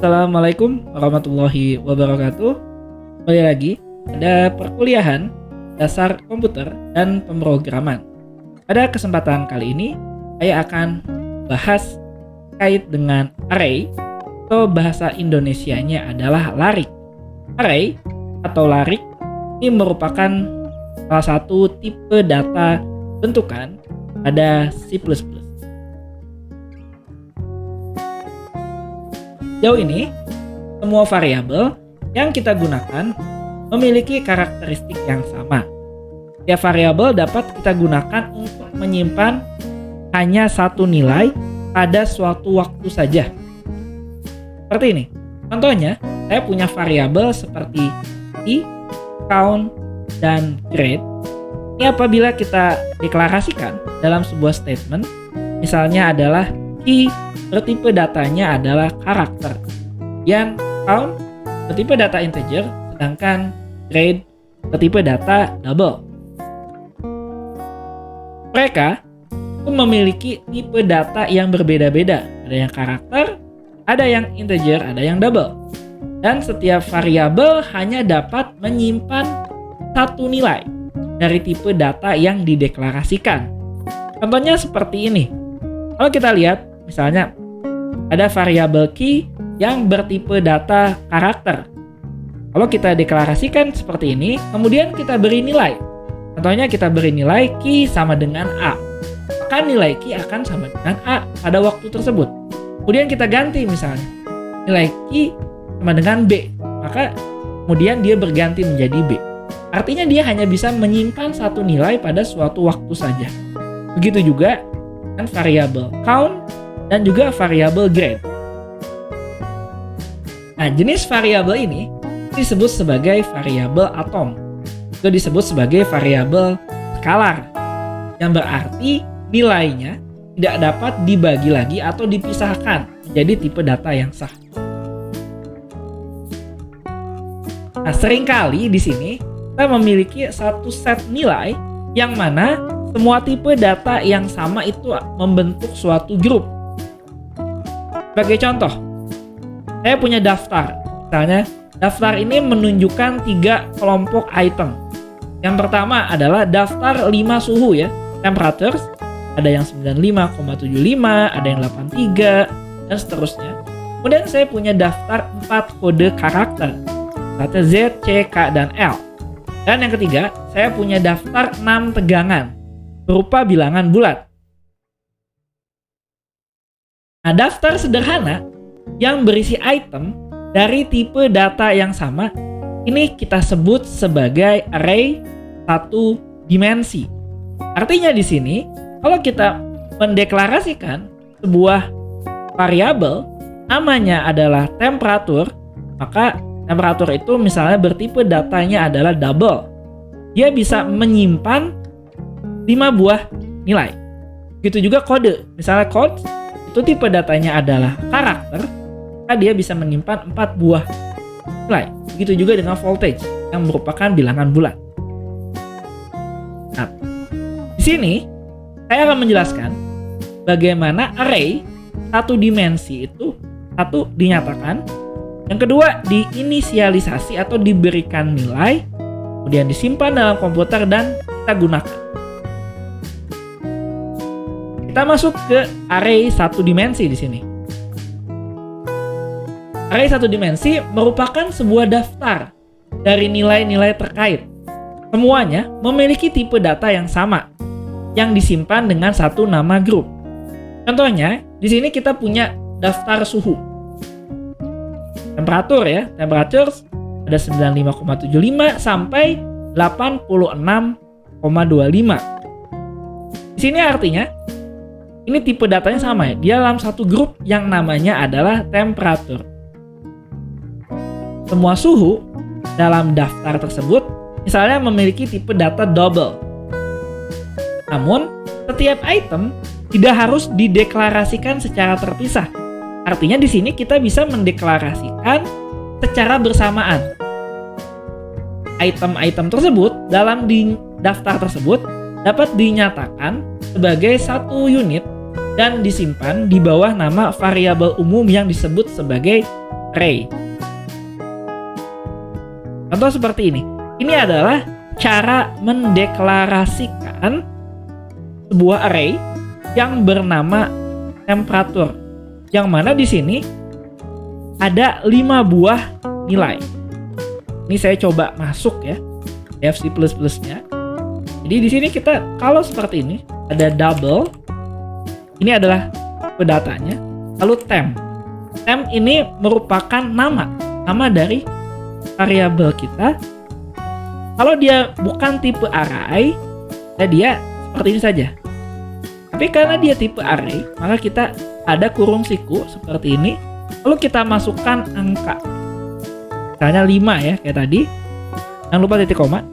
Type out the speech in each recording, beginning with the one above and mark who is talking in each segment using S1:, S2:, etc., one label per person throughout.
S1: Assalamualaikum warahmatullahi wabarakatuh. Kembali lagi pada perkuliahan dasar komputer dan pemrograman. Pada kesempatan kali ini saya akan bahas terkait dengan array atau bahasa Indonesianya adalah larik. Array atau larik ini merupakan salah satu tipe data bentukan pada C++. Sejauh ini, semua variabel yang kita gunakan memiliki karakteristik yang sama. Setiap variabel dapat kita gunakan untuk menyimpan hanya satu nilai pada suatu waktu saja. Seperti ini. Contohnya, saya punya variabel seperti key, count, dan grade. Ini apabila kita deklarasikan dalam sebuah statement, misalnya adalah key bertipe datanya adalah karakter, dan count bertipe data integer, sedangkan grade bertipe data double. Mereka memiliki tipe data yang berbeda-beda, ada yang karakter, ada yang integer, ada yang double. Dan setiap variabel hanya dapat menyimpan satu nilai dari tipe data yang dideklarasikan. Contohnya seperti ini. Kalau kita lihat, misalnya ada variabel key yang bertipe data karakter. Kalau kita deklarasikan seperti ini, kemudian kita beri nilai. Contohnya kita beri nilai key sama dengan A. Maka nilai key akan sama dengan A pada waktu tersebut. Kemudian kita ganti misalnya. Nilai key sama dengan B. Maka kemudian dia berganti menjadi B. Artinya dia hanya bisa menyimpan satu nilai pada suatu waktu saja. Begitu juga dengan variabel count dan juga variabel grade. Nah, jenis variabel ini disebut sebagai variabel atom. Itu disebut sebagai variabel skalar, yang berarti nilainya tidak dapat dibagi lagi atau dipisahkan menjadi tipe data yang sah. Nah, seringkali di sini kita memiliki satu set nilai yang mana semua tipe data yang sama itu membentuk suatu grup. Sebagai contoh, saya punya daftar. Misalnya, daftar ini menunjukkan 3 kelompok item. Yang pertama adalah daftar 5 suhu ya, temperatures. Ada yang 95,75, ada yang 83, dan seterusnya. Kemudian saya punya daftar 4 kode karakter. Misalnya Z, C, K, dan L. Dan yang ketiga, saya punya daftar 6 tegangan berupa bilangan bulat. Nah, daftar sederhana yang berisi item dari tipe data yang sama, ini kita sebut sebagai array satu dimensi. Artinya di sini, kalau kita mendeklarasikan sebuah variabel, namanya adalah temperatur, maka temperatur itu misalnya bertipe datanya adalah double. Dia bisa menyimpan 5 buah nilai. Begitu juga kode. Misalnya code itu tipe datanya adalah karakter, maka dia bisa menyimpan 4 buah nilai. Begitu juga dengan voltage yang merupakan bilangan bulat. Nah, di sini saya akan menjelaskan bagaimana array satu dimensi itu satu dinyatakan, yang kedua diinisialisasi atau diberikan nilai, kemudian disimpan dalam komputer dan kita gunakan. Kita masuk ke array satu dimensi di sini. Array satu dimensi merupakan sebuah daftar dari nilai-nilai terkait. Semuanya memiliki tipe data yang sama, yang disimpan dengan satu nama grup. Contohnya, di sini kita punya daftar suhu. Temperatur ya, temperatures ada 95,75 sampai 86,25. Di sini artinya ini tipe datanya sama ya, dia dalam satu grup yang namanya adalah temperatur. Semua suhu dalam daftar tersebut misalnya memiliki tipe data double. Namun, setiap item tidak harus dideklarasikan secara terpisah. Artinya di sini kita bisa mendeklarasikan secara bersamaan. Item-item tersebut dalam daftar tersebut dapat dinyatakan sebagai satu unit dan disimpan di bawah nama variabel umum yang disebut sebagai array. Contoh seperti ini. Ini adalah cara mendeklarasikan sebuah array yang bernama temperatur. Yang mana di sini ada 5 buah nilai. Ini saya coba masuk ya, C++-nya. Jadi di sini kita kalau seperti ini ada double. Ini adalah tipe datanya. Lalu temp. Temp ini merupakan nama dari variabel kita. Kalau dia bukan tipe array, dia seperti ini saja. Tapi karena dia tipe array, maka kita ada kurung siku seperti ini. Lalu kita masukkan angka. Misalnya 5 ya, kayak tadi. Jangan lupa titik koma.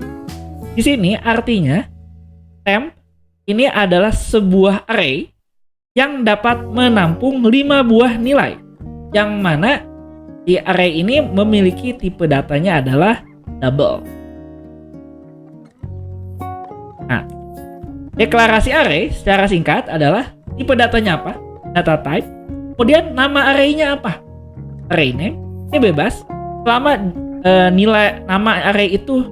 S1: Di sini artinya temp ini adalah sebuah array yang dapat menampung 5 buah nilai. Yang mana di array ini memiliki tipe datanya adalah double. Nah, deklarasi array secara singkat adalah tipe datanya apa? Data type. Kemudian nama arraynya apa? Array name. Ini bebas. Selama nilai nama array itu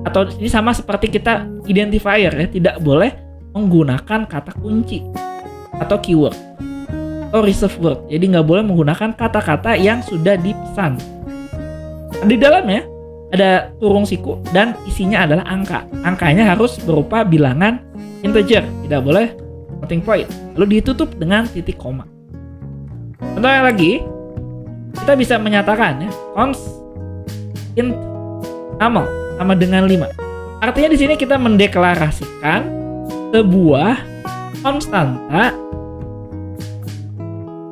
S1: atau ini sama seperti kita identifier ya, tidak boleh menggunakan kata kunci atau keyword atau reserve word. Jadi nggak boleh menggunakan kata-kata yang sudah dipesan. Di dalamnya ada kurung siku dan isinya adalah angka. Angkanya harus berupa bilangan integer, tidak boleh floating point. Lalu ditutup dengan titik koma. Contohnya lagi, kita bisa menyatakan ya, const int null sama dengan 5. Artinya di sini kita mendeklarasikan sebuah konstanta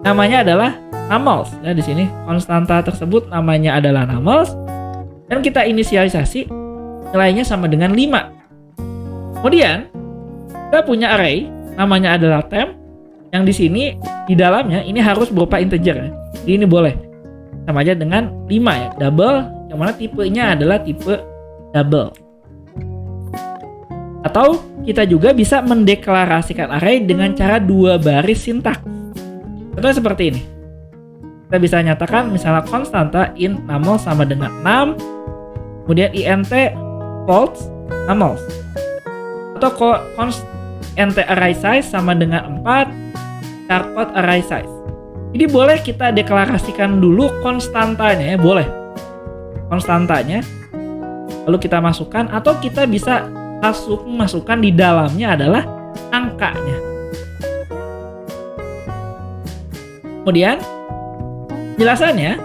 S1: namanya adalah nummals. Ya, di sini konstanta tersebut namanya adalah nummals dan kita inisialisasi nilainya sama dengan 5. Kemudian kita punya array namanya adalah temp yang di sini di dalamnya ini harus berupa integer. Ya. Jadi ini boleh sama aja dengan 5 ya, double, yang mana tipenya adalah tipe double. Atau kita juga bisa mendeklarasikan array dengan cara 2 baris sintaks. Contohnya seperti ini. Kita bisa nyatakan misalnya konstanta int nummel sama dengan 6, kemudian int false nummels. Atau const int array size sama dengan 4, char code array size. Jadi boleh kita deklarasikan dulu konstantanya ya, boleh. Konstantanya. Lalu kita masukkan atau kita bisa masukkan di dalamnya adalah angkanya. Kemudian jelasannya,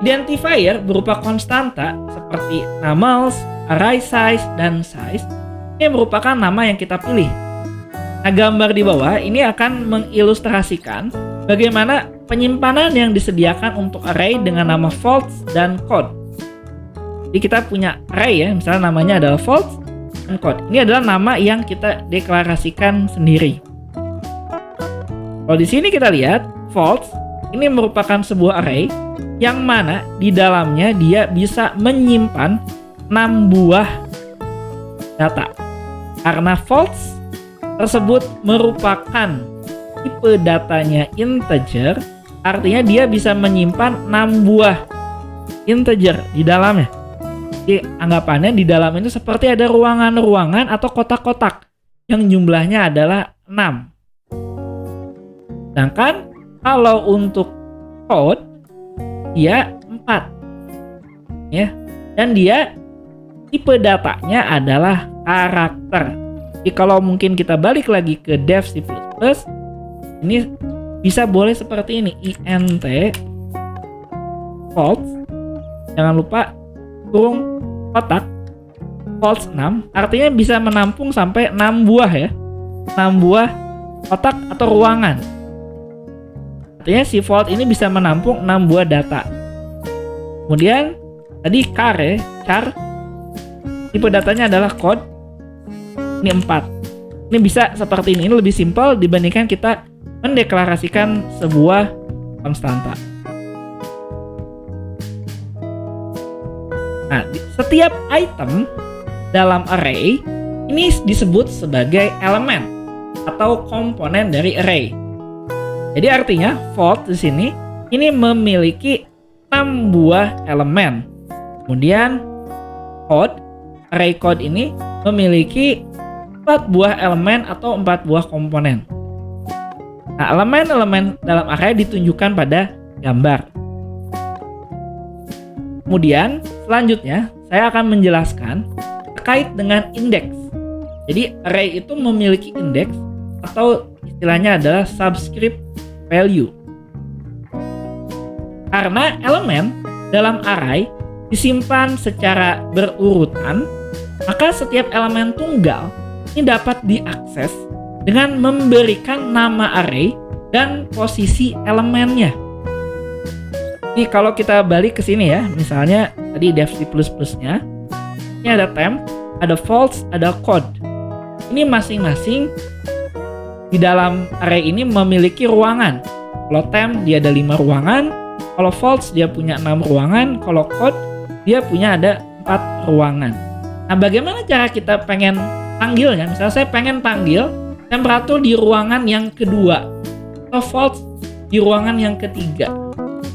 S1: identifier berupa konstanta seperti nummels, array size, dan size ini merupakan nama yang kita pilih. Nah, gambar di bawah ini akan mengilustrasikan bagaimana penyimpanan yang disediakan untuk array dengan nama false dan code. Jadi kita punya array ya, misalnya namanya adalah false dan code. Ini adalah nama yang kita deklarasikan sendiri. Kalau di sini kita lihat false ini merupakan sebuah array yang mana di dalamnya dia bisa menyimpan 6 buah data. Karena false tersebut merupakan tipe datanya integer, artinya dia bisa menyimpan 6 buah integer di dalamnya. Jadi anggapannya di dalam itu seperti ada ruangan-ruangan atau kotak-kotak yang jumlahnya adalah 6. Sedangkan kalau untuk code dia 4. Ya. Dan dia tipe datanya adalah karakter. Jadi kalau mungkin kita balik lagi ke dev C++, ini bisa boleh seperti ini, int false, jangan lupa kurung kotak false 6, artinya bisa menampung sampai 6 buah ya, 6 buah kotak atau ruangan. Artinya si false ini bisa menampung 6 buah data. Kemudian tadi char tipe datanya adalah code, ini 4. Ini bisa seperti ini lebih simpel dibandingkan kita mendeklarasikan sebuah konstanta. Nah, setiap item dalam array ini disebut sebagai elemen atau komponen dari array. Jadi artinya float di sini ini memiliki 6 buah elemen. Kemudian array code ini memiliki 4 buah elemen atau 4 buah komponen. Nah, elemen-elemen dalam array ditunjukkan pada gambar. Kemudian selanjutnya saya akan menjelaskan terkait dengan indeks. Jadi array itu memiliki indeks atau istilahnya adalah subscript value. Karena elemen dalam array disimpan secara berurutan, maka setiap elemen tunggal ini dapat diakses dengan memberikan nama array dan posisi elemennya. Jadi kalau kita balik ke sini ya, misalnya tadi def C++-nya, ini ada temp, ada false, ada code. Ini masing-masing di dalam array ini memiliki ruangan. Kalau temp dia ada 5 ruangan, kalau false dia punya 6 ruangan, kalau code dia punya ada 4 ruangan. Nah, bagaimana cara kita pengen panggilnya? Misalnya saya pengen panggil temperatur di ruangan yang kedua, atau false di ruangan yang ketiga.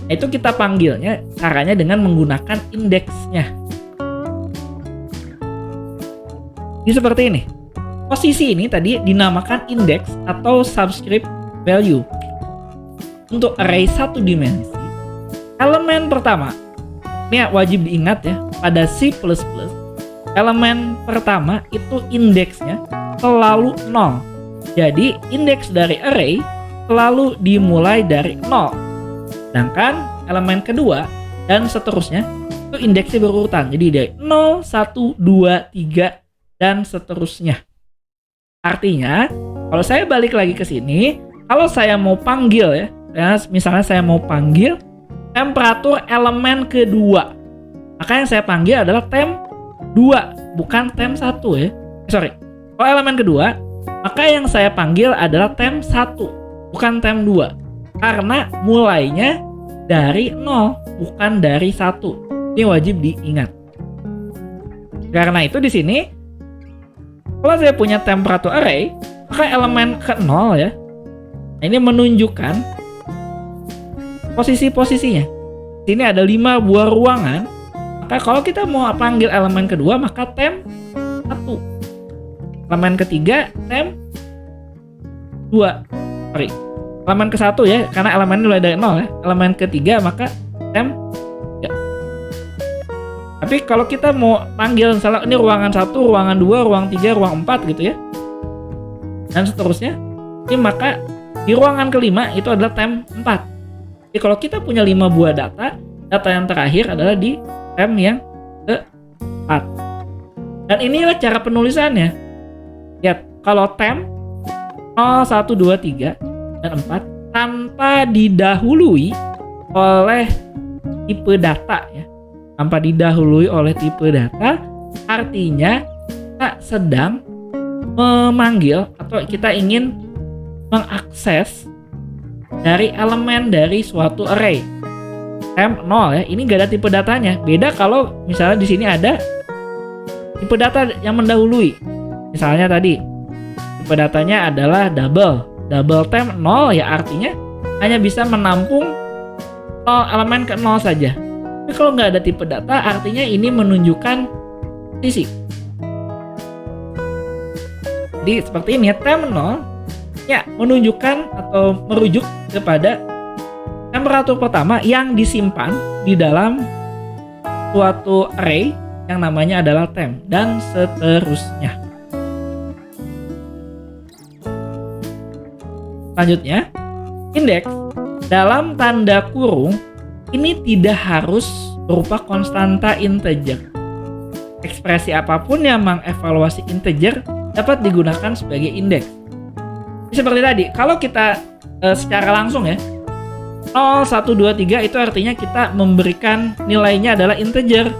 S1: Nah, itu kita panggilnya caranya dengan menggunakan indeksnya. Ini seperti ini. Posisi ini tadi dinamakan indeks atau subscript value. Untuk array 1 dimensi, elemen pertama, ini wajib diingat ya, pada C++, elemen pertama itu indeksnya selalu 0. Jadi indeks dari array selalu dimulai dari 0. Sedangkan elemen kedua dan seterusnya itu indeksnya berurutan. Jadi dari 0, 1, 2, 3 dan seterusnya. Artinya, kalau saya balik lagi ke sini, kalau saya mau panggil ya, misalnya saya mau panggil temperatur elemen kedua, maka yang saya panggil adalah temp 2, bukan temp 1 ya. Kalau elemen kedua, maka yang saya panggil adalah temp 1, bukan temp 2. Karena mulainya dari 0, bukan dari 1. Ini wajib diingat. Karena itu di sini, kalau saya punya temperatur array, maka elemen ke 0 ya. Nah, ini menunjukkan posisi-posisinya. Sini ada 5 buah ruangan. Maka kalau kita mau panggil elemen kedua, maka temp 1. Elemen ketiga, temp 2. Elemen ke 1 ya, karena elemen mulai dari 0 ya. Elemen ketiga, maka temp 3. Tapi kalau kita mau panggil misalnya ini ruangan 1, ruangan 2, ruang 3, ruang 4 gitu ya. Dan seterusnya. Ini maka di ruangan kelima itu adalah temp 4. Jadi kalau kita punya 5 buah data yang terakhir adalah di temp yang ke-4. Dan inilah cara penulisannya. Lihat, kalau temp 0, 1, 2, 3 dan 4 tanpa didahului oleh tipe data ya. Tanpa didahului oleh tipe data, artinya kita sedang memanggil atau kita ingin mengakses dari elemen dari suatu array. Temp 0 ya, ini gak ada tipe datanya. Beda kalau misalnya di sini ada tipe data yang mendahului. Misalnya tadi tipe datanya adalah double temp 0 ya, artinya hanya bisa menampung 0 elemen ke 0 saja. Tapi kalau nggak ada tipe data, artinya ini menunjukkan posisi. Jadi seperti ini ya, temp 0 ya menunjukkan atau merujuk kepada temperatur pertama yang disimpan di dalam suatu array yang namanya adalah temp dan seterusnya. Selanjutnya, indeks dalam tanda kurung ini tidak harus berupa konstanta integer. Ekspresi apapun yang mengevaluasi integer dapat digunakan sebagai indeks. Seperti tadi, kalau kita secara langsung ya, 0, 1, 2, 3 itu artinya kita memberikan nilainya adalah integer.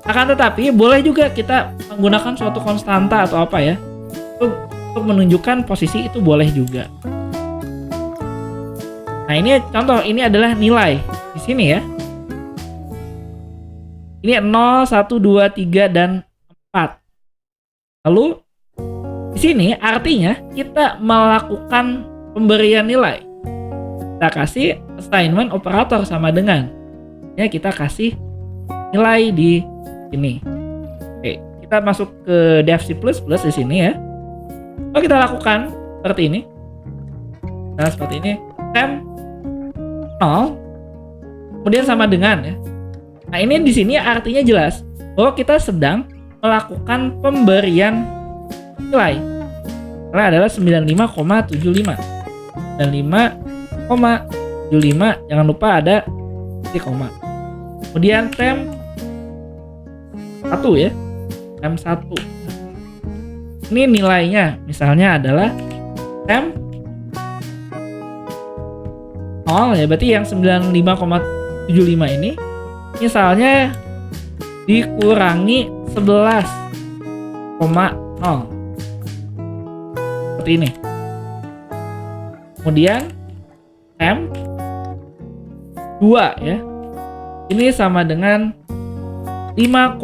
S1: Akan tetapi boleh juga kita menggunakan suatu konstanta atau apa ya, untuk menunjukkan posisi itu boleh juga. Nah, ini contoh, ini adalah nilai di sini ya. Ini 0, 1, 2, 3 dan 4. Lalu di sini artinya kita melakukan pemberian nilai. Kita kasih assignment operator sama dengan Ya, kita kasih nilai di sini. Oke, kita masuk ke dev C++ di sini ya. Kalau kita lakukan seperti ini. Nah, seperti ini. Temp 0 kemudian sama dengan ya. Nah, ini di sini artinya jelas bahwa kita sedang melakukan pemberian nilai. Karena adalah 95,75. 95,75, jangan lupa ada titik koma. Kemudian temp 1 ya. Temp 1. Ini nilainya misalnya adalah temp 0 ya, berarti yang 95,75 ini misalnya dikurangi 11,0 seperti ini. Kemudian temp 2 ya, ini sama dengan 5,0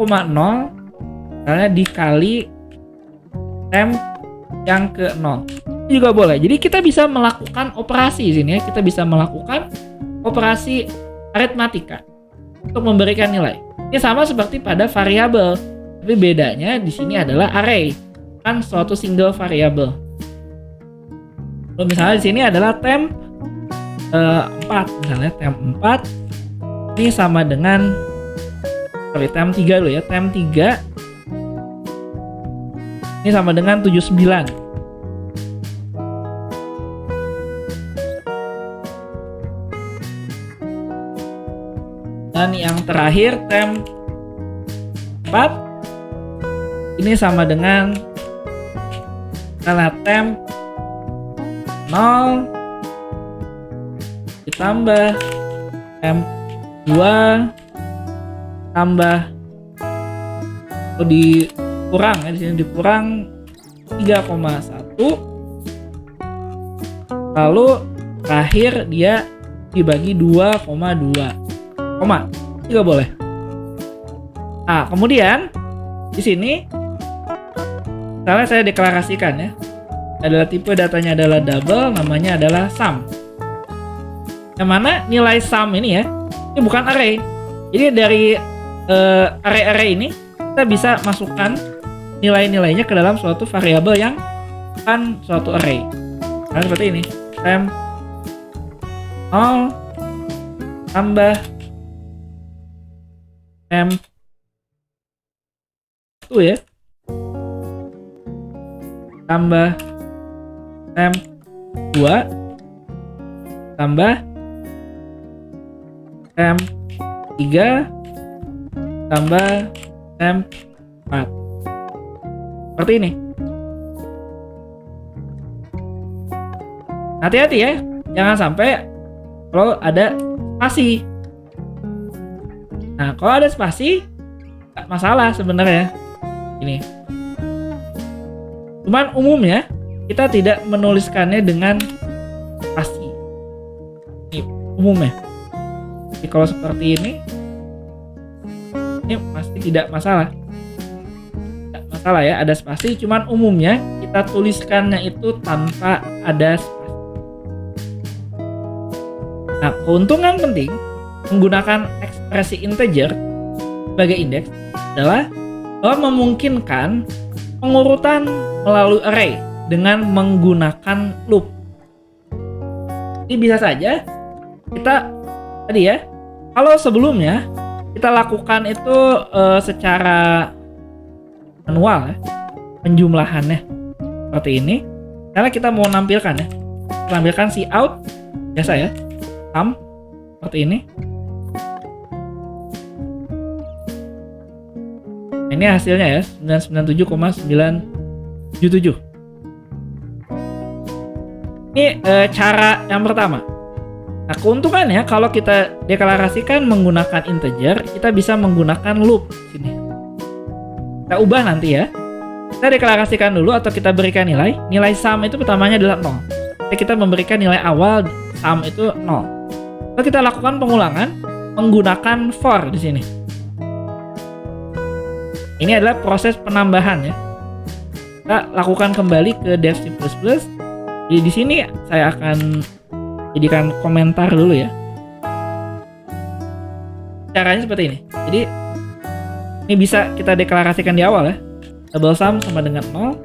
S1: misalnya dikali temp yang ke 0. Ini juga boleh. Jadi kita bisa melakukan operasi di sini ya. Kita bisa melakukan operasi aritmatika untuk memberikan nilai. Ini sama seperti pada variabel, tapi bedanya di sini adalah array, kan suatu single variable. Kalau misalnya di sini adalah temp 4, misalnya temp 4 ini sama dengan temp 3 dulu ya, temp 3 ini sama dengan 79. Dan yang terakhir temp 4 ini sama dengan temp 0 ditambah temp 2 tambah atau dikurang ya, di sini dikurang 3,1, lalu terakhir dia dibagi 2,2 koma juga boleh. Nah, kemudian di sini misalnya saya deklarasikan ya, adalah tipe datanya adalah double, namanya adalah sum. Yang mana nilai sum ini ya, ini bukan array. Jadi dari array-array ini kita bisa masukkan nilai-nilainya ke dalam suatu variabel yang bukan suatu array. Nah, seperti ini. Temp 0 tambah temp 1 ya, tambah temp 2 tambah temp 3 tambah temp 4. Seperti ini. Hati-hati ya, jangan sampai kalau ada spasi. Nah, kalau ada spasi nggak masalah sebenarnya. Ini. Cuman umumnya kita tidak menuliskannya dengan spasi. Ini umumnya. Jadi kalau seperti ini pasti tidak masalah. Tidak masalah ya, ada spasi. Cuman umumnya kita tuliskannya itu tanpa ada spasi. Nah, keuntungan penting menggunakan ekspresi integer sebagai indeks adalah bahwa memungkinkan pengurutan melalui array dengan menggunakan loop. Ini bisa saja kita tadi ya, kalau sebelumnya kita lakukan itu secara manual ya, penjumlahannya seperti ini. Karena kita mau nampilkan ya, tampilkan si out biasa ya, sum seperti ini. Ini hasilnya ya, 997,977. Ini cara yang pertama. Nah, keuntungannya kalau kita deklarasikan menggunakan integer, kita bisa menggunakan loop sini. Kita ubah nanti ya. Kita deklarasikan dulu atau kita berikan nilai. Nilai sum itu pertamanya adalah 0. Jadi kita memberikan nilai awal sum itu 0. Lalu kita lakukan pengulangan menggunakan for di sini. Ini adalah proses penambahan ya. Kita lakukan kembali ke dev C++. Jadi di sini saya akan jadikan komentar dulu ya. caranya seperti ini. Jadi ini bisa kita deklarasikan di awal ya. Double sum sama dengan 0.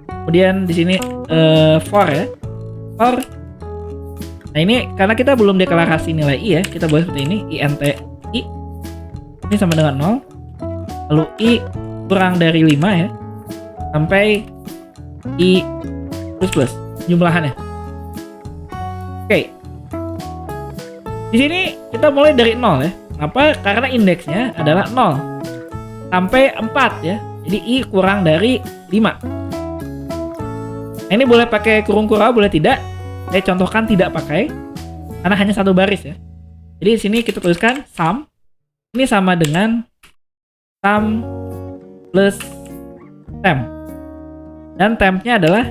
S1: Kemudian di sini for ya. For. Nah ini karena kita belum deklarasi nilai i ya, kita boleh seperti ini, int i. Ini sama dengan 0. Lalu i kurang dari 5 ya. Sampai i plus jumlahannya. Oke. Di sini kita mulai dari 0 ya. Kenapa? Karena indeksnya adalah 0 sampai 4 ya. Jadi i kurang dari 5. Nah, ini boleh pakai kurung kurau, boleh tidak. Saya contohkan tidak pakai karena hanya satu baris ya. Jadi di sini kita tuliskan sum. Ini sama dengan sum plus temp. Dan tempnya adalah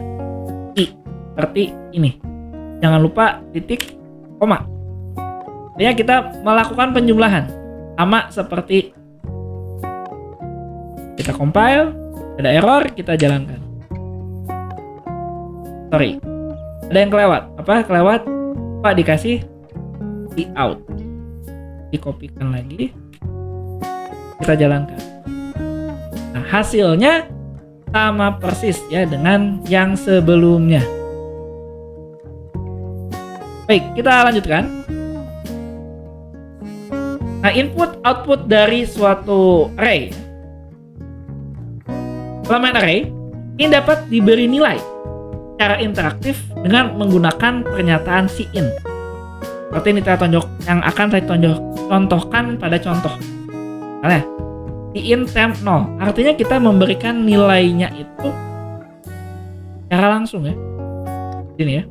S1: i seperti ini. Jangan lupa titik koma. Artinya kita melakukan penjumlahan sama seperti kita compile, ada error, kita jalankan. Sorry, ada yang kelewat. Apa kelewat? Pak dikasih di out, dikopikan lagi, kita jalankan. Nah hasilnya sama persis ya dengan yang sebelumnya. Baik, kita lanjutkan. Nah, input output dari suatu array, elemen array ini dapat diberi nilai secara interaktif dengan menggunakan pernyataan cin. Seperti ini yang akan saya contohkan pada contoh. Nah, cin temp 0, artinya kita memberikan nilainya itu secara langsung ya. Ini ya.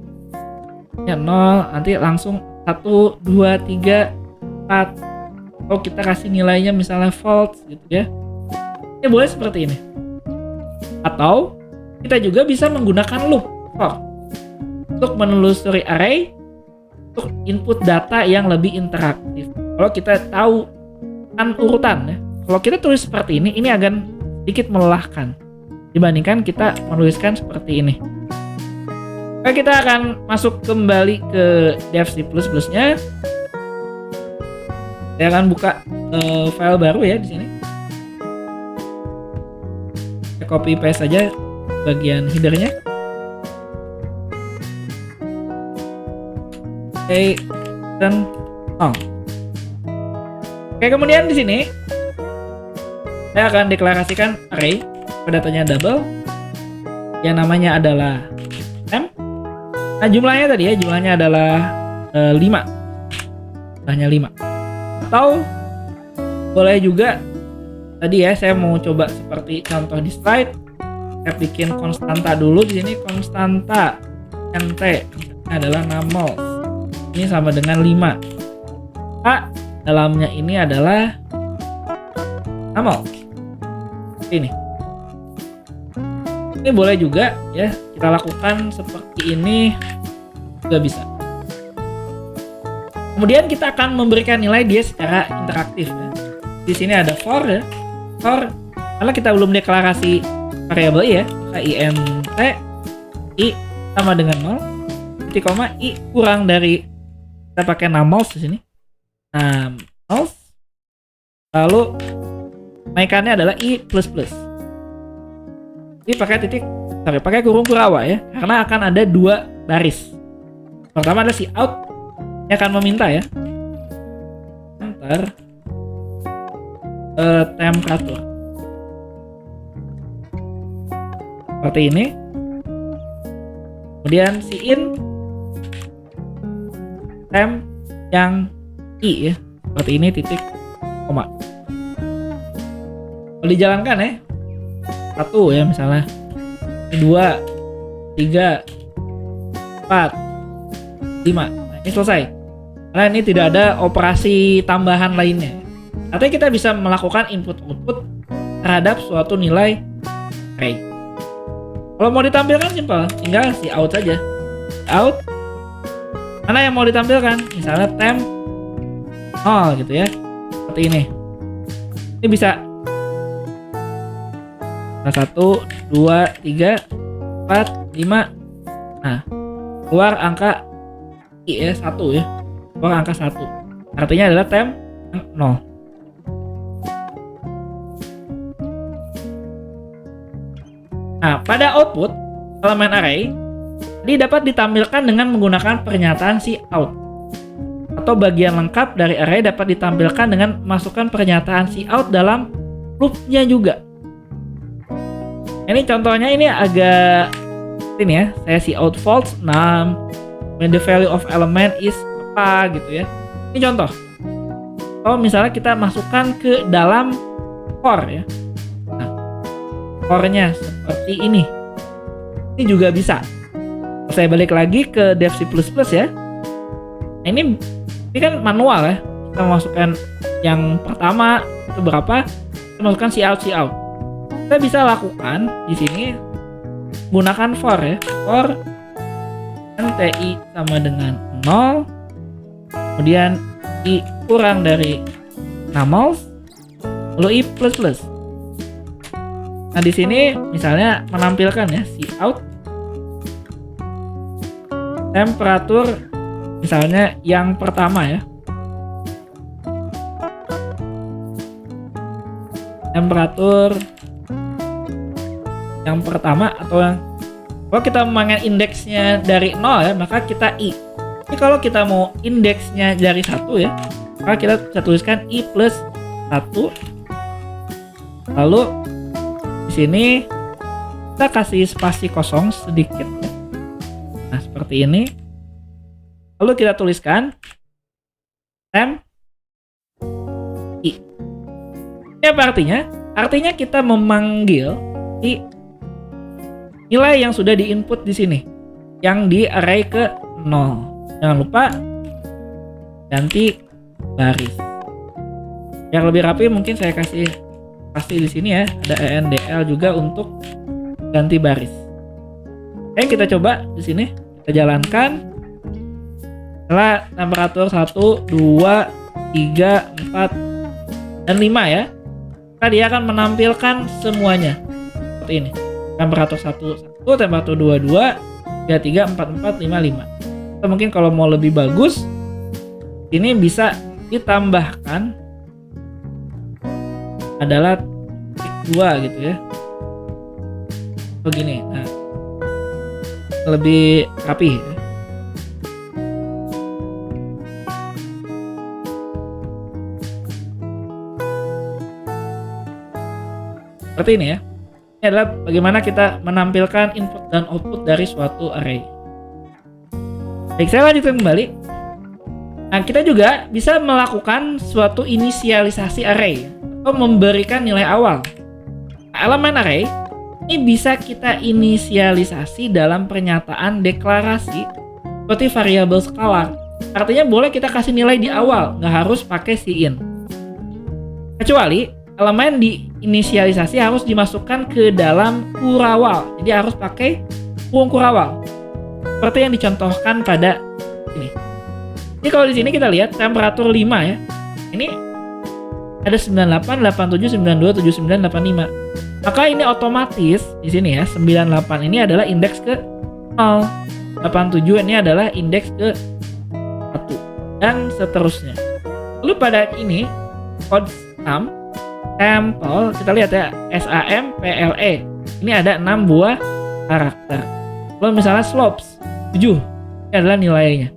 S1: Ya 0, nanti langsung 1, 2, 3, 4. Kalau kita kasih nilainya misalnya false gitu ya. Ini boleh seperti ini. Atau kita juga bisa menggunakan loop for untuk menelusuri array untuk input data yang lebih interaktif. Kalau kita tahu kan urutan ya. Kalau kita tulis seperti ini akan sedikit melelahkan dibandingkan kita menuliskan seperti ini. Oke, kita akan masuk kembali ke dev C++-nya. Saya akan buka file baru ya di sini. Saya copy paste saja bagian headernya. Oke, dan Oke, kemudian di sini saya akan deklarasikan array, datanya double, yang namanya adalah temp. Nah jumlahnya tadi ya, jumlahnya adalah 5, jumlahnya 5. Atau boleh juga tadi ya, saya mau coba seperti contoh di slide. Saya bikin konstanta dulu di sini, konstanta nt adalah null. Ini sama dengan 5. A dalamnya ini adalah null. Ini boleh juga ya, kita lakukan seperti ini juga bisa. Kemudian kita akan memberikan nilai dia secara interaktif ya. Di sini ada for ya. For karena kita belum deklarasi variabel ya, int i sama dengan 0, titik koma i kurang dari, kita pakai null di sini. Null. Lalu naikannya adalah i plus. Ini pakai kurung kurawa ya, karena akan ada 2 baris. Pertama adalah si out, ini akan meminta ya, enter temperatur seperti ini. Kemudian si in temp yang i ya, seperti ini, titik koma. Kalau dijalankan ya, 1 ya misalnya, 2, 3, 4, 5. Nah, ini selesai. Karena ini tidak ada operasi tambahan lainnya. Artinya kita bisa melakukan input-output terhadap suatu nilai array. Kalau mau ditampilkan simpel, tinggal si out saja. Out. Mana yang mau ditampilkan? Misalnya temp 0 gitu ya. Seperti ini. Ini bisa 1, 2, 3, 4, 5. Nah, keluar angka i ya, 1 ya. Keluar angka 1. Artinya adalah temp 0. Nah, pada output elemen array ini dapat ditampilkan dengan menggunakan pernyataan cout. Atau bagian lengkap dari array dapat ditampilkan dengan memasukkan pernyataan cout dalam loop-nya juga. Ini contohnya ini agak ini ya, saya cout false 6 when the value of element is apa gitu ya. Ini contoh. Kalau misalnya kita masukkan ke dalam for ya. Nah, for-nya seperti ini. Ini juga bisa. Saya balik lagi ke dev C++ ya. Nah, ini kan manual ya. Kita masukkan yang pertama itu berapa? Kita masukkan cout. Kita bisa lakukan di sini gunakan for ya. For NTI sama dengan 0. Kemudian I kurang dari null, lalu I plus. Nah, di sini misalnya menampilkan ya cout temperatur misalnya yang pertama ya. Temperatur yang pertama atau yang kalau kita mengen indeksnya dari 0 ya, maka kita I. Ini kalau kita mau indeksnya dari 1 ya, maka kita bisa tuliskan I plus 1. Lalu di sini kita kasih spasi kosong sedikit. Nah, seperti ini. Lalu kita tuliskan temp I. Ini apa artinya? Artinya kita memanggil di nilai yang sudah diinput di sini, yang di array ke 0. Jangan lupa ganti baris. Biar lebih rapi mungkin saya kasih di sini ya, ada endl juga untuk ganti baris. Oke, kita coba di sini, kita jalankan. Setelah temperatur 1, 2, 3, 4, dan 5 ya, maka dia akan menampilkan semuanya seperti ini. Temperatur 1, 1, temperatur 2, 2, 3, 3, 4, 4, 5, 5. Atau mungkin kalau mau lebih bagus, ini bisa ditambahkan adalah 2 gitu ya. Begini, nah lebih rapi ya. Seperti ini ya. Ini adalah bagaimana kita menampilkan input dan output dari suatu array. Baik, saya lanjutkan kembali. Nah, kita juga bisa melakukan suatu inisialisasi array atau memberikan nilai awal. Nah, elemen array ini bisa kita inisialisasi dalam pernyataan deklarasi seperti variabel scalar. Artinya boleh kita kasih nilai di awal, nggak harus pakai cin. Kecuali elemen diinisialisasi harus dimasukkan ke dalam kurawal. Jadi harus pakai kurung kurawal. Seperti yang dicontohkan pada ini. Jadi kalau di sini kita lihat temperatur 5 ya. Ini ada 98, 87, 92, 79, 85. Maka ini otomatis di sini ya, 98 ini adalah indeks ke 0. 87 ini adalah indeks ke 1 dan seterusnya. Lalu pada ini code sum sampel, kita lihat ya, SAMPLE. Ini ada 6 buah karakter. Lalu misalnya slopes 7, ini adalah nilainya.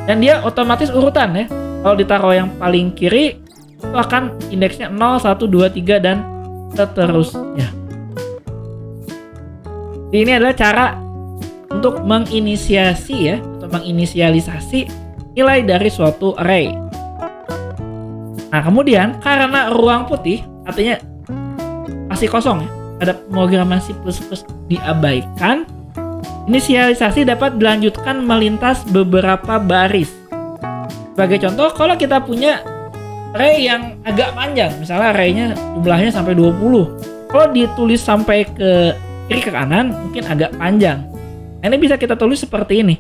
S1: Dan dia otomatis urutan ya. Kalau ditaruh yang paling kiri, itu akan indeksnya 0, 1, 2, 3, dan seterusnya. Jadi ini adalah cara untuk menginisiasi ya, atau menginisialisasi nilai dari suatu array. Nah, kemudian karena ruang putih, artinya masih kosong ya, ada pemrograman C++ diabaikan, inisialisasi dapat dilanjutkan melintas beberapa baris. Sebagai contoh, kalau kita punya array yang agak panjang, misalnya arraynya jumlahnya sampai 20. Kalau ditulis sampai ke kiri ke kanan, mungkin agak panjang. Nah, ini bisa kita tulis seperti ini.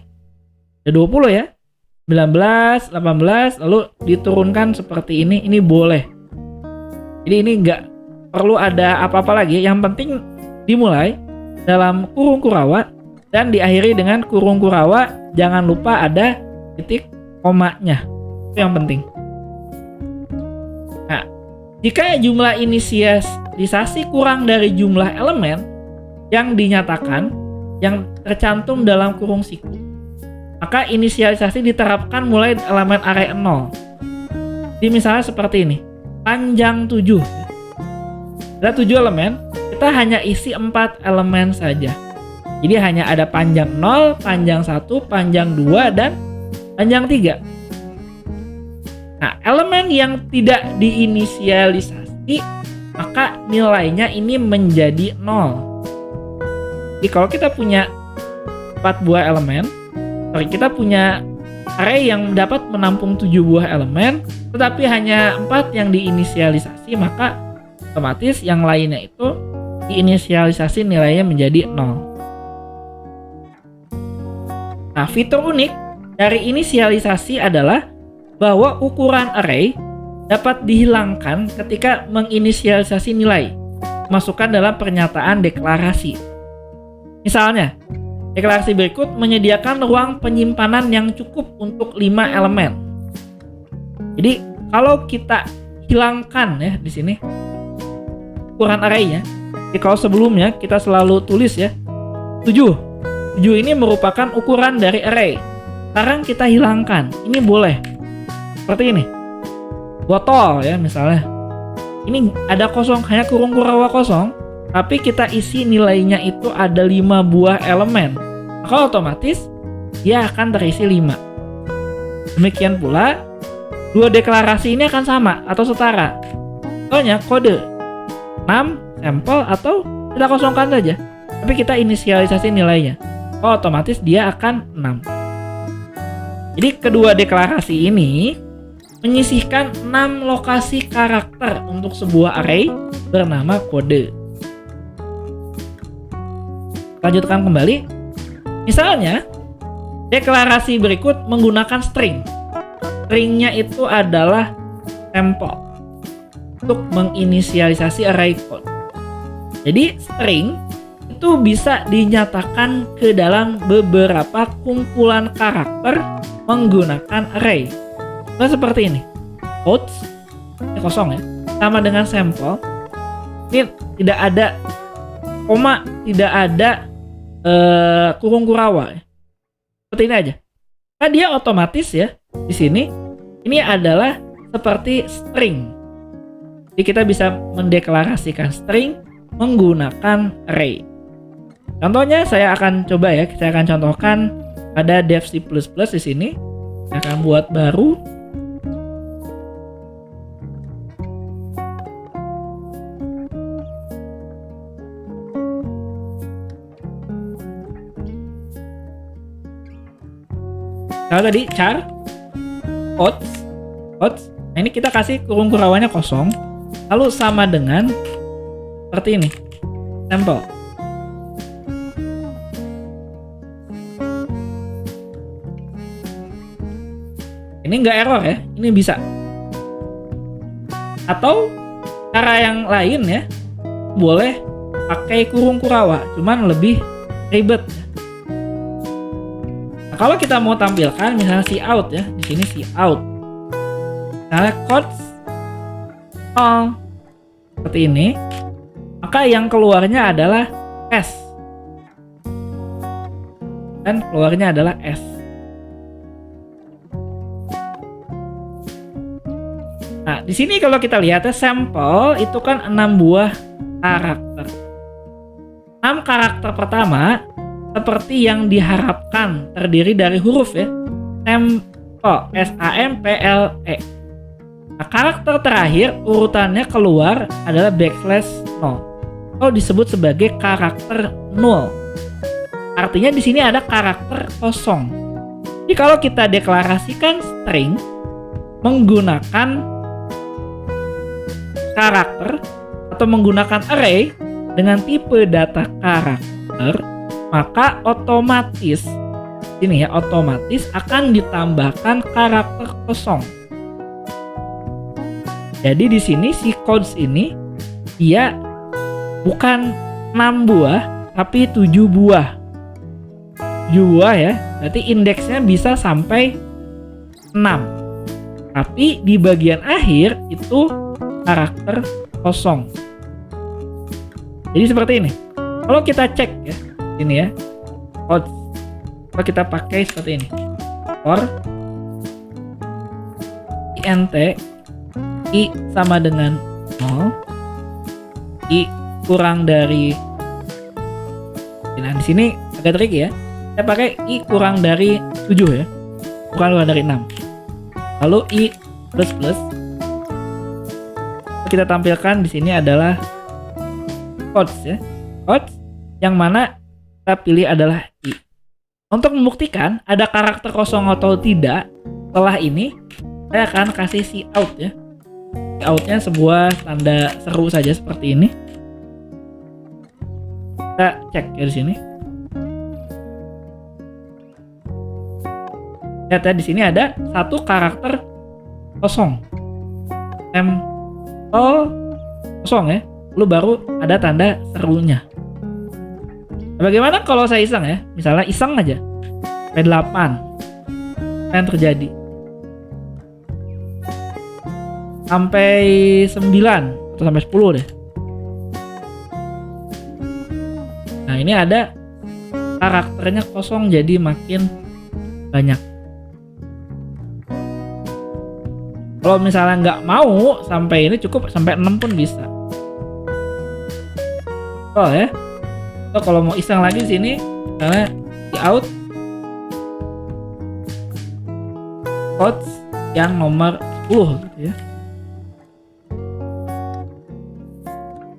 S1: Ada 20 ya. 19, 18, lalu diturunkan seperti ini boleh. Jadi ini nggak perlu ada apa-apa lagi. Yang penting dimulai dalam kurung kurawa dan diakhiri dengan kurung kurawa. Jangan lupa ada titik komanya. Itu yang penting. Jika jumlah inisialisasi kurang dari jumlah elemen yang dinyatakan yang tercantum dalam kurung siku, maka inisialisasi diterapkan mulai elemen array 0. Jadi misalnya seperti ini, panjang 7. Ada 7 elemen, kita hanya isi 4 elemen saja. Jadi hanya ada panjang 0, panjang 1, panjang 2, dan panjang 3. Nah, elemen yang tidak diinisialisasi, maka nilainya ini menjadi 0. Jadi kalau kita punya 4 buah elemen, kita punya array yang dapat menampung 7 buah elemen, tetapi hanya 4 yang diinisialisasi, maka otomatis yang lainnya itu diinisialisasi nilainya menjadi 0. Nah, fitur unik dari inisialisasi adalah bahwa ukuran array dapat dihilangkan ketika menginisialisasi nilai, masukkan dalam pernyataan deklarasi. Misalnya, deklarasi berikut menyediakan ruang penyimpanan yang cukup untuk 5 elemen. Jadi, kalau kita hilangkan ya di sini ukuran array-nya, jadi kalau sebelumnya kita selalu tulis ya 7. 7 ini merupakan ukuran dari array. Sekarang kita hilangkan. Ini boleh. Seperti ini. Botol ya misalnya. Ini ada kosong, hanya kurung kurawa kosong, tapi kita isi nilainya itu ada 5 buah elemen. Maka otomatis dia akan terisi 5. Demikian pula dua deklarasi ini akan sama atau setara. Contohnya kode 6 sampel atau kita kosongkan saja, tapi kita inisialisasi nilainya. Otomatis dia akan 6. Jadi kedua deklarasi ini menyisihkan 6 lokasi karakter untuk sebuah array bernama kode. Lanjutkan kembali. Misalnya, deklarasi berikut menggunakan string. Stringnya itu adalah sampel untuk menginisialisasi array code. Jadi string itu bisa dinyatakan ke dalam beberapa kumpulan karakter menggunakan array. Nah, seperti ini. Quotes ini kosong ya, sama dengan sampel. Ini tidak ada koma, tidak ada kurung kurawa. Seperti ini aja. Nah, dia otomatis ya di sini ini adalah seperti string. Jadi kita bisa mendeklarasikan string menggunakan array. Contohnya saya akan coba ya, saya akan contohkan pada dev C++ di sini. Saya akan buat baru. Kalau tadi char quotes, nah ini kita kasih kurung kurawanya kosong, lalu sama dengan seperti ini, sampel. Ini nggak error ya, ini bisa. Atau cara yang lain ya, boleh pakai kurung kurawa, cuman lebih ribet. Kalau kita mau tampilkan misalnya cout ya, di sini cout. Misalnya quotes seperti ini, maka yang keluarnya adalah S. Dan keluarnya adalah S. Nah, di sini kalau kita lihat ya, sampel itu kan 6 buah karakter. 6 karakter pertama seperti yang diharapkan terdiri dari huruf ya, sampel, S-A-M-P-L-E. Nah, karakter terakhir urutannya keluar adalah /0 atau disebut sebagai karakter 0. Artinya di sini ada karakter kosong. Jadi kalau kita deklarasikan string menggunakan karakter atau menggunakan array dengan tipe data karakter, maka otomatis ini ya, otomatis akan ditambahkan karakter kosong. Jadi di sini si codes ini dia bukan 6 buah tapi 7 buah. 7 buah ya. Berarti indeksnya bisa sampai 6. Tapi di bagian akhir itu karakter kosong. Jadi seperti ini. Kalau kita cek ya, ini ya, quotes. Kalau kita pakai seperti ini, for int i sama dengan 0, i kurang dari, nah di sini agak tricky ya. Saya pakai i kurang dari 7 ya, kurang dari 6. Lalu i plus plus. Kita tampilkan di sini adalah quotes ya, quotes yang mana kita pilih adalah i. Untuk membuktikan ada karakter kosong atau tidak, setelah ini saya akan kasih cout ya. Coutnya sebuah tanda seru saja seperti ini. Kita cek ya di sini. Lihat ya, di sini ada satu karakter kosong, sampel kosong ya. Lalu baru ada tanda serunya. Bagaimana kalau saya iseng ya? Misalnya iseng aja. Sampai 8. Apa yang terjadi? Sampai 9 atau sampai 10 deh. Nah, ini ada karakternya kosong jadi makin banyak. Kalau misalnya nggak mau sampai ini, cukup sampai 6 pun bisa. Oh ya. So, kalau mau iseng lagi di sini, misalnya out quotes yang nomor 10 gitu ya.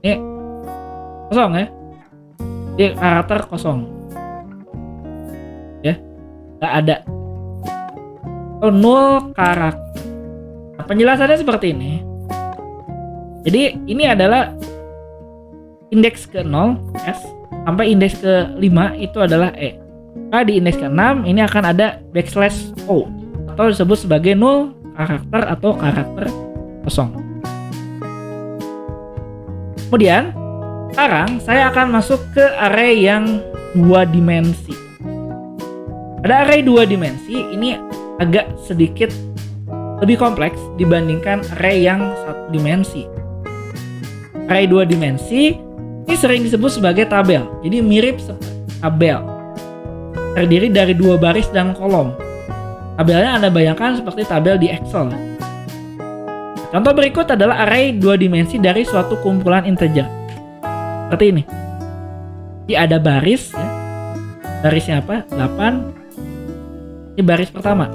S1: Ini kosong ya. Ini karakter kosong. Ya. Nggak ada. Oh, 0 karakter. Nah, penjelasannya seperti ini. Jadi ini adalah indeks ke 0 S sampai indeks ke 5 itu adalah E. Maka di indeks ke 6 ini akan ada backslash O atau disebut sebagai 0 karakter atau karakter kosong. Kemudian sekarang saya akan masuk ke array yang 2 dimensi. Pada array 2 dimensi ini agak sedikit lebih kompleks dibandingkan array yang 1 dimensi. Array 2 dimensi ini sering disebut sebagai tabel. Jadi mirip seperti tabel. Terdiri dari 2 baris dan kolom. Tabelnya Anda bayangkan seperti tabel di Excel. Contoh berikut adalah array 2 dimensi dari suatu kumpulan integer. Seperti ini. Jadi ada baris ya. Barisnya apa? 8. Ini baris pertama.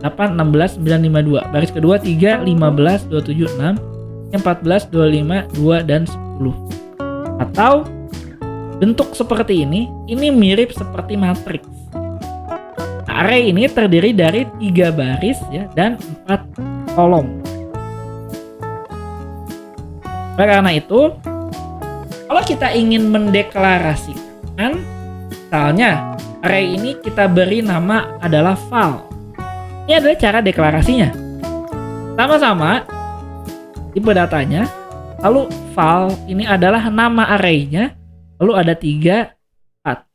S1: 8, 16, 9, 5, 2. Baris kedua 3, 15, 27, 6. 14, 25, 2, dan 10. Atau bentuk seperti ini mirip seperti matriks. Array ini terdiri dari 3 baris ya, dan 4 kolom. Nah, karena itu, kalau kita ingin mendeklarasikan, misalnya array ini kita beri nama adalah val. Ini adalah cara deklarasinya. Sama-sama tipe datanya. Lalu val ini adalah nama array-nya. Lalu ada 3, 4.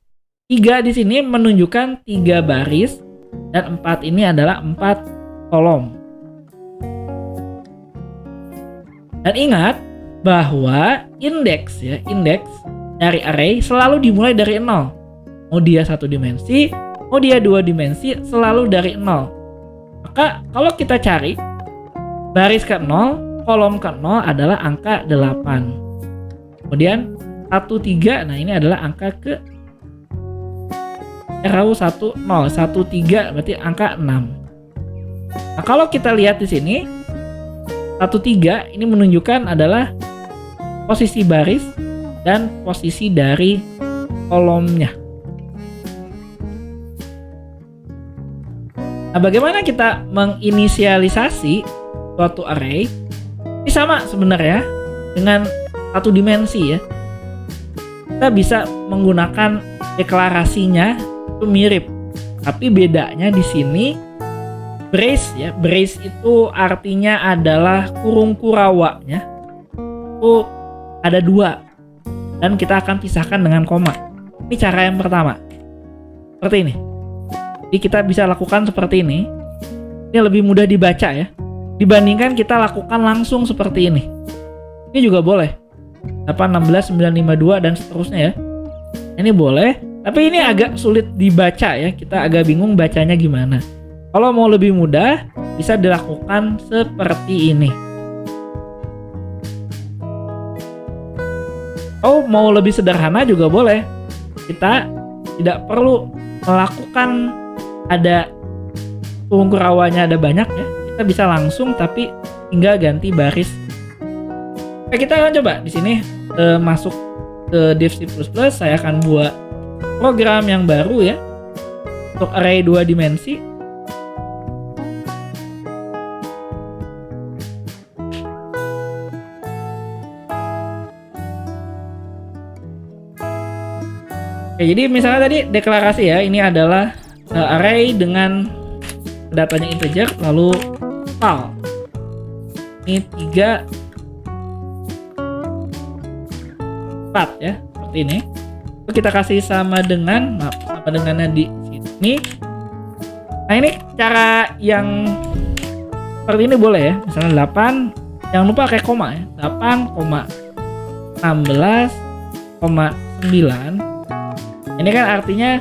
S1: 3 di sini menunjukkan 3 baris dan 4 ini adalah 4 kolom. Dan ingat bahwa indeks dari array selalu dimulai dari 0. Mau dia 1 dimensi, mau dia 2 dimensi, selalu dari 0. Maka kalau kita cari baris ke 0, kolom ke 0 adalah angka 8. Kemudian 1, 3, nah ini adalah angka ke row 1, 0. 1, 3 berarti angka 6. Nah, kalau kita lihat di sini 1, 3 ini menunjukkan adalah posisi baris dan posisi dari kolomnya. Nah, bagaimana kita menginisialisasi suatu array? Ini sama sebenarnya dengan 1 dimensi ya. Kita bisa menggunakan deklarasinya itu mirip, tapi bedanya di sini brace ya. Brace itu artinya adalah kurung kurawanya. Itu ada 2 dan kita akan pisahkan dengan koma. Ini cara yang pertama. Seperti ini. Jadi kita bisa lakukan seperti ini. Ini lebih mudah dibaca ya, dibandingkan kita lakukan langsung seperti ini. Ini juga boleh. 8, 16, 9, 5, 2 dan seterusnya ya. Ini boleh, tapi ini agak sulit dibaca ya. Kita agak bingung bacanya gimana. Kalau mau lebih mudah, bisa dilakukan seperti ini. Oh, mau lebih sederhana juga boleh. Kita tidak perlu melakukan ada kurung kurawanya ada banyak ya. Kita bisa langsung tapi tinggal ganti baris. Oke, kita akan coba di sini masuk ke div C++. Saya akan buat program yang baru ya untuk array 2 dimensi. Oke, jadi misalnya tadi deklarasi ya, ini adalah array dengan datanya integer lalu val. Ini 3 4 ya, seperti ini. Kita kasih sama dengannya di sini. Nah, ini cara yang seperti ini boleh ya. Misalnya 8, jangan lupa pakai koma ya. 8,16,9. Ini kan artinya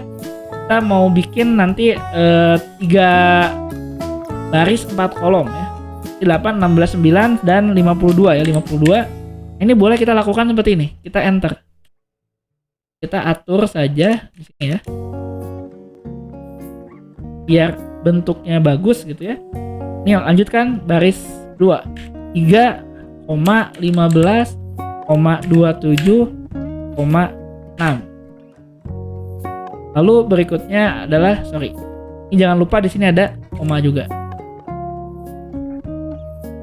S1: kita mau bikin nanti 3 baris 4 kolom ya. 8, 16, 9 dan 52 ya, 52. Ini boleh kita lakukan seperti ini. Kita enter. Kita atur saja di sini ya. Biar bentuknya bagus gitu ya. Ini lanjutkan baris 2. 3,15,27,6. Lalu berikutnya adalah ini jangan lupa di sini ada koma juga.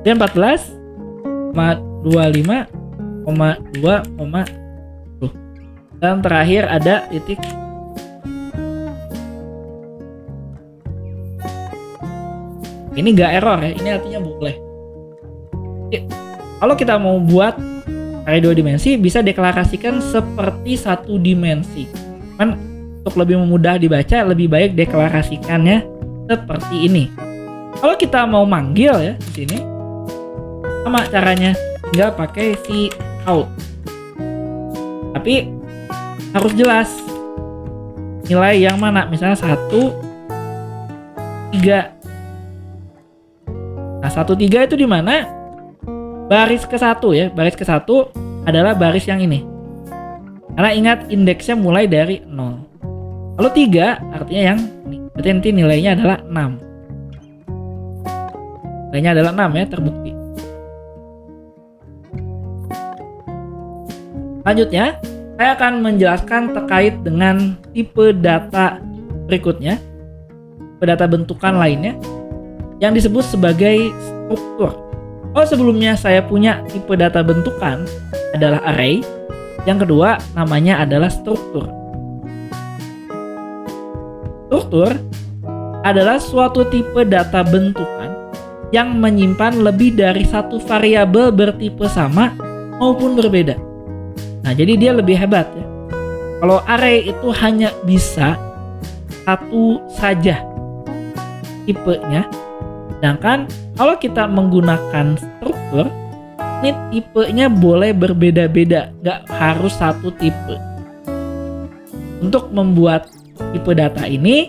S1: Dan 14,25,2, dan terakhir ada titik. Ini gak error ya, ini artinya boleh. Kalau kita mau buat array 2 dimensi, bisa deklarasikan seperti 1 dimensi. Kan untuk lebih mudah dibaca, lebih baik deklarasikannya seperti ini. Kalau kita mau manggil ya di sini, sama caranya, tinggal pakai cout. Tapi harus jelas nilai yang mana, misalnya 1, 3. Nah, 1, 3 itu di mana? Baris ke-1 ya. Baris ke-1 adalah baris yang ini. Karena ingat indeksnya mulai dari 0. Kalau 3 artinya yang ini. Berarti nanti nilainya adalah 6. Nilainya adalah 6 ya, terbukti. Selanjutnya, saya akan menjelaskan terkait dengan tipe data berikutnya, tipe data bentukan lainnya, yang disebut sebagai struktur. Oh, sebelumnya saya punya tipe data bentukan adalah array, yang kedua namanya adalah struktur. Struktur adalah suatu tipe data bentukan yang menyimpan lebih dari satu variabel bertipe sama maupun berbeda. Nah, jadi dia lebih hebat ya. Kalau array itu hanya bisa satu saja tipenya, sedangkan kalau kita menggunakan struktur, ini tipenya boleh berbeda-beda, nggak harus satu tipe. Untuk membuat tipe data ini,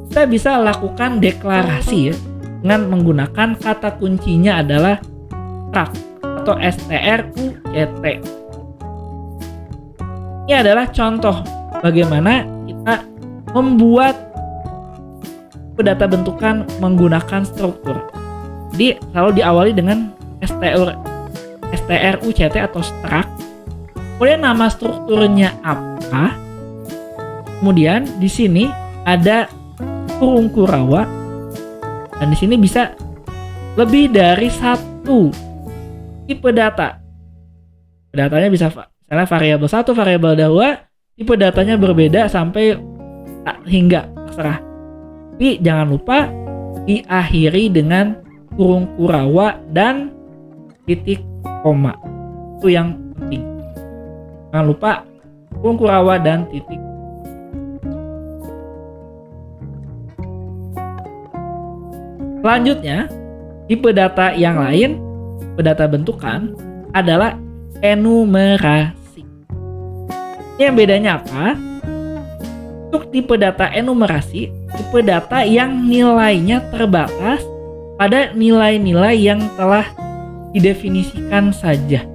S1: kita bisa lakukan deklarasi ya, dengan menggunakan kata kuncinya adalah struct atau struct. Ini adalah contoh bagaimana kita membuat data bentukan menggunakan struktur. Jadi selalu diawali dengan struct atau struct. Kemudian nama strukturnya apa? Kemudian di sini ada kurung kurawa, dan di sini bisa lebih dari satu tipe data. Datanya bisa misalnya variabel 1, variabel 2, tipe datanya berbeda sampai hingga terserah. Tapi jangan lupa diakhiri dengan kurung kurawa dan titik koma. Itu yang penting. Jangan lupa kurung kurawa dan titik. Selanjutnya, tipe data yang lain, tipe data bentukan adalah enumerasi. Ini yang bedanya apa? Untuk tipe data enumerasi, tipe data yang nilainya terbatas pada nilai-nilai yang telah didefinisikan saja.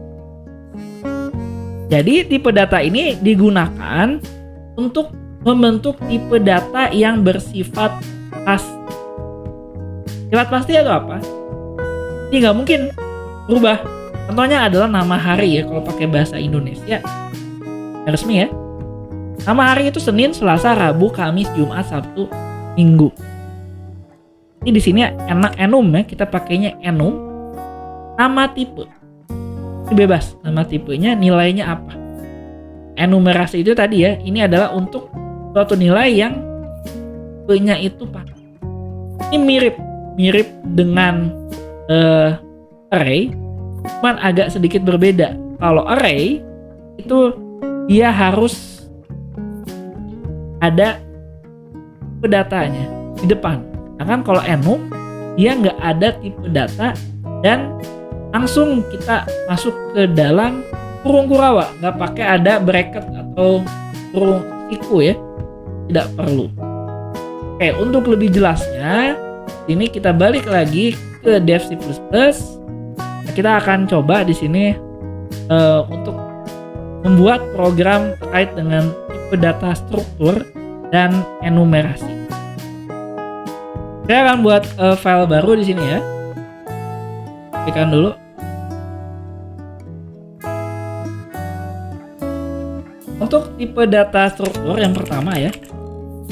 S1: Jadi tipe data ini digunakan untuk membentuk tipe data yang bersifat pasti. Sifat pasti atau apa? Ini nggak mungkin berubah. Contohnya adalah nama hari ya, kalau pakai bahasa Indonesia resmi ya. Nama hari itu Senin, Selasa, Rabu, Kamis, Jumat, Sabtu, Minggu. Ini di sini enum ya, kita pakainya enum. Nama tipe. Ini bebas, nama tipenya nilainya apa. Enumerasi itu tadi ya, ini adalah untuk suatu nilai yang tipenya itu pasti. Ini mirip dengan array, cuman agak sedikit berbeda. Kalau array itu dia harus ada tipe datanya di depan. Sedangkan kalau enum dia nggak ada tipe data dan langsung kita masuk ke dalam kurung kurawa, nggak pakai ada bracket atau kurung siku ya, tidak perlu. Oke, untuk lebih jelasnya ini kita balik lagi ke Dev C++. Nah, kita akan coba di sini untuk membuat program terkait dengan tipe data struktur dan enumerasi. Saya akan buat file baru di sini ya. Klikkan dulu. Untuk tipe data struktur yang pertama ya,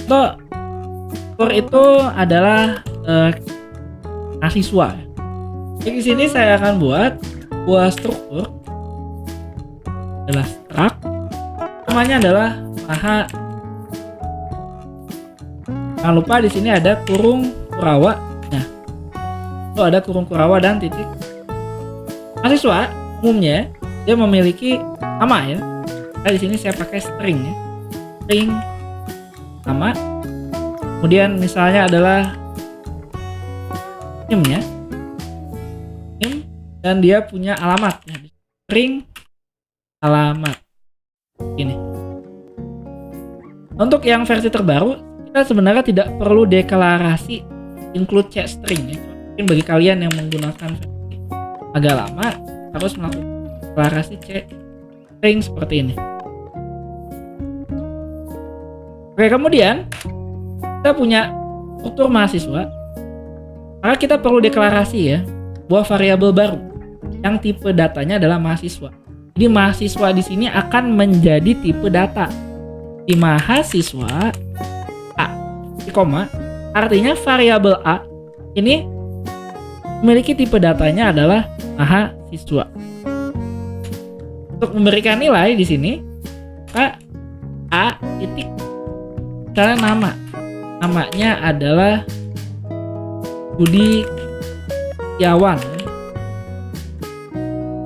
S1: struktur itu adalah mahasiswa. Jadi di sini saya akan buat sebuah struktur adalah struct, namanya adalah maha. Jangan lupa di sini ada kurung kurawa. Nah, itu ada kurung kurawa dan titik. Mahasiswa umumnya dia memiliki nama ya. Nah, di sini saya pakai string ya. String nama. Kemudian misalnya adalah name ya. Name dan dia punya alamat ya. String alamat. Ini. Untuk yang versi terbaru kita sebenarnya tidak perlu deklarasi include C string ya. Mungkin bagi kalian yang menggunakan versi agak lama harus melakukan deklarasi C string seperti ini. Oke, kemudian kita punya struktur mahasiswa, maka kita perlu deklarasi ya buah variabel baru yang tipe datanya adalah mahasiswa. Jadi mahasiswa di sini akan menjadi tipe data di mahasiswa A, di koma, artinya variabel A ini memiliki tipe datanya adalah mahasiswa. Untuk memberikan nilai di sini, A titik misalnya namanya adalah Budi Setiawan.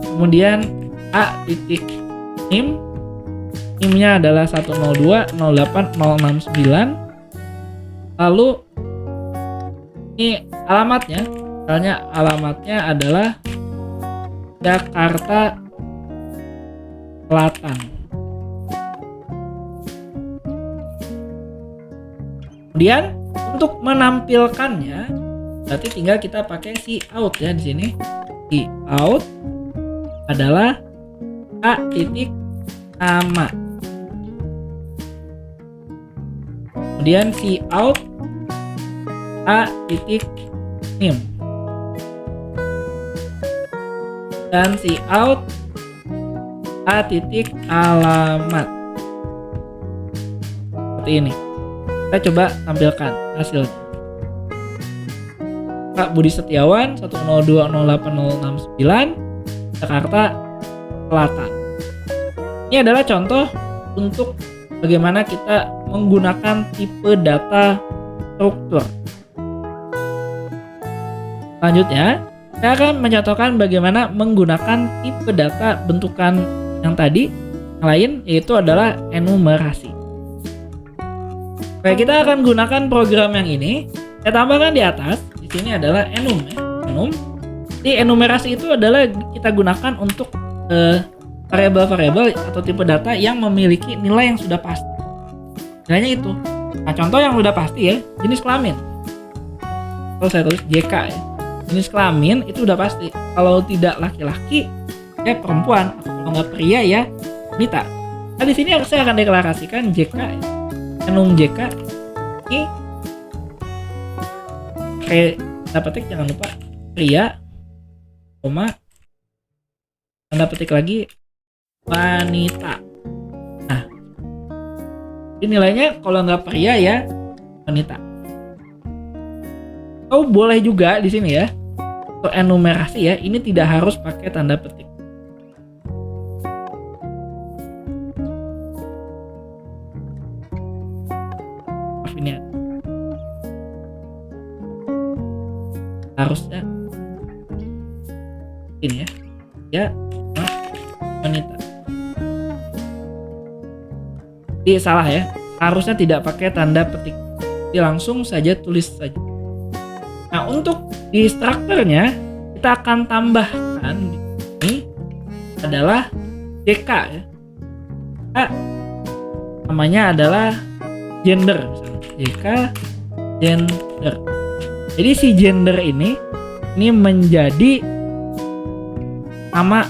S1: Kemudian A titik NIM-nya adalah 102.08.069. Lalu ini alamatnya, misalnya alamatnya adalah Jakarta Selatan. Kemudian untuk menampilkannya berarti tinggal kita pakai cout ya di sini. Cout adalah A titik nama. Kemudian cout A titik name. Dan cout A titik alamat. Seperti ini. Kita coba tampilkan hasilnya. Pak Budi Setiawan 102.08.069 Jakarta Selatan. Ini adalah contoh untuk bagaimana kita menggunakan tipe data struktur. Selanjutnya, saya akan mencontohkan bagaimana menggunakan tipe data bentukan yang tadi, yang lain yaitu adalah enumerasi. Oke, kita akan gunakan program yang ini. Saya tambahkan di atas. Di sini adalah enum ya. Enum. Di enumerasi itu adalah kita gunakan untuk variabel-variabel atau tipe data yang memiliki nilai yang sudah pasti. Nilainya itu. Nah, contoh yang udah pasti ya, jenis kelamin. Kalau saya tulis JK ya, jenis kelamin itu udah pasti. Kalau tidak laki-laki ya perempuan, atau kalau nggak pria ya wanita. Nah, di sini saya akan deklarasikan JK ya. Enum JK ini pakai tanda petik, jangan lupa pria, koma, tanda petik lagi wanita. Nah, ini nilainya kalau nggak pria ya wanita. Oh, boleh juga di sini ya untuk enumerasi ya, ini tidak harus pakai tanda petik. Ini harusnya ini ya wanita. Ini salah ya, harusnya tidak pakai tanda petik, jadi langsung saja tulis saja. Nah, untuk di strukturnya kita akan tambahkan ini adalah JK ya. Namanya adalah gender misalnya. JK gender. Jadi si gender ini menjadi nama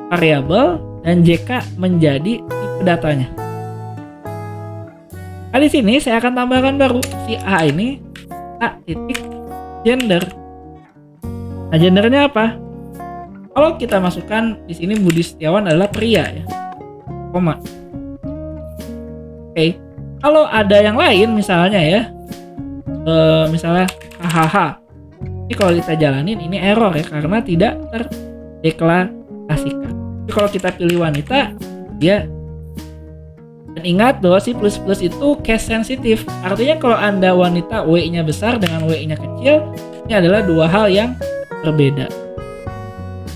S1: variabel dan JK menjadi tipe datanya. Nah, di sini saya akan tambahkan baru si A ini A titik gender. Nah, gendernya apa? Kalau kita masukkan di sini Budi Setiawan adalah pria ya. Koma. Oke. Kalau ada yang lain misalnya ya, misalnya hahaha. Ini kalau kita jalanin ini error ya karena tidak terdeklarasikan. Tapi kalau kita pilih wanita, dia. Dan ingat bahwa si plus itu case sensitif. Artinya kalau Anda wanita W-nya besar dengan W-nya kecil, ini adalah dua hal yang berbeda.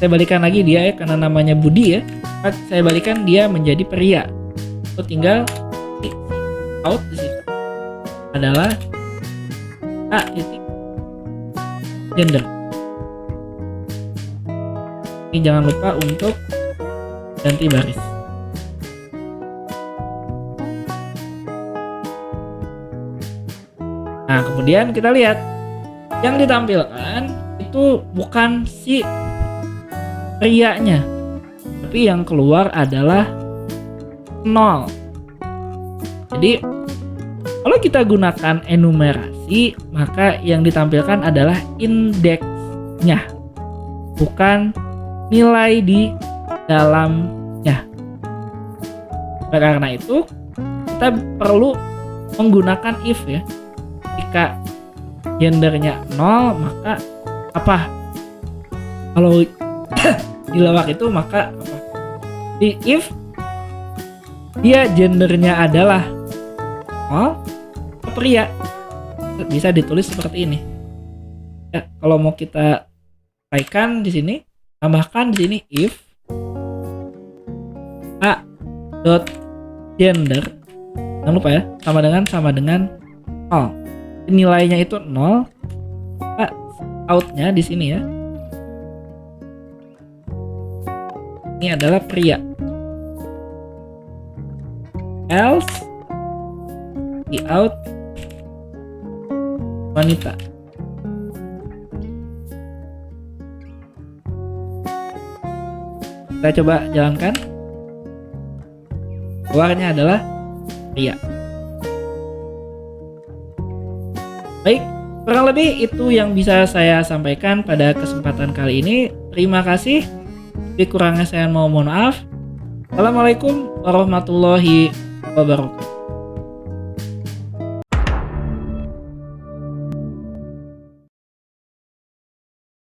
S1: Saya balikan lagi dia ya, karena namanya Budi ya. Saya balikan dia menjadi pria. Itu tinggal out di situ adalah A titik gender. Ini jangan lupa untuk ganti baris. Nah, kemudian kita lihat yang ditampilkan itu bukan si prianya, tapi yang keluar adalah 0. Jadi kalau kita gunakan enumerasi, maka yang ditampilkan adalah indeksnya, bukan nilai di dalamnya. Karena itu kita perlu menggunakan if ya. Jika gendernya 0, maka apa? Kalau di lawak itu maka apa? Di if dia gendernya adalah 0, pria, bisa ditulis seperti ini. Ya, kalau mau kita sampaikan di sini, tambahkan di sini if a dot gender, jangan lupa ya, sama dengan 0. Nilainya itu 0, outnya di sini ya. Ini adalah pria. Else di out wanita. Kita coba jalankan. Keluarnya adalah pria. Baik, kurang lebih itu yang bisa saya sampaikan pada kesempatan kali ini. Terima kasih. Lebih kurangnya saya mohon maaf. Assalamualaikum warahmatullahi wabarakatuh.